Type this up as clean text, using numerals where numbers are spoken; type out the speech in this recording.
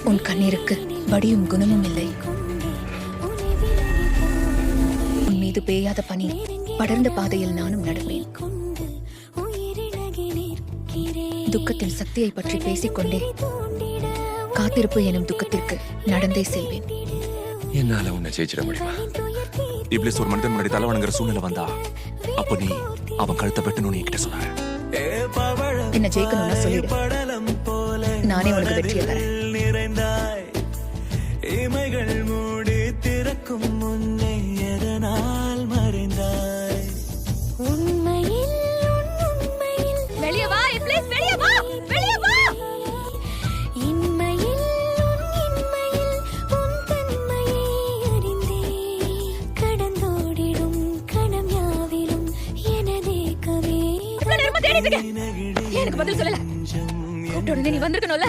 உன் கண்ணீருக்கு வடியும் குணமும் இல்லை. உன் மீது பெய்யாத பனி படர்ந்த பாதையில் நானும் நடப்பேன். துக்கத்தின் சக்தியை பற்றி பேசிக்கொண்டே காத்திருப்பு எனும் துக்கத்திற்கு நடந்தே செல்வேன். என்னால உன்னை ஜெயிச்சிட முடியுமா? இப்ளிஸ் ஒரு மனிதன் முன்னாடி தலைவணங்குற சூழ்நிலை வந்தா அப்ப நீ அவன் கழுத்தை வெட்டணும்னு என்கிட்ட சொன்னாரு. என்ன ஜெயிக்கணும்னா சொல்லிடு, நானே உனக்கு வெற்றியை தரேன். இமைகள் மூடி திறக்கும் முன்னே எதனால் மறைந்தாய்? உண்மையில் வெளியே வா இப்ளிஸ், வெளியே வா, வெளியே வா. இன்மையில் உன் தன்மையை அறிந்தே கடந்தோடிடும் கணம் யாவிலும் எனதே கவே. எனக்கு பதில் சொல்லல. கூப்பிட்ட உடனே நீ வந்திருக்கணும்ல.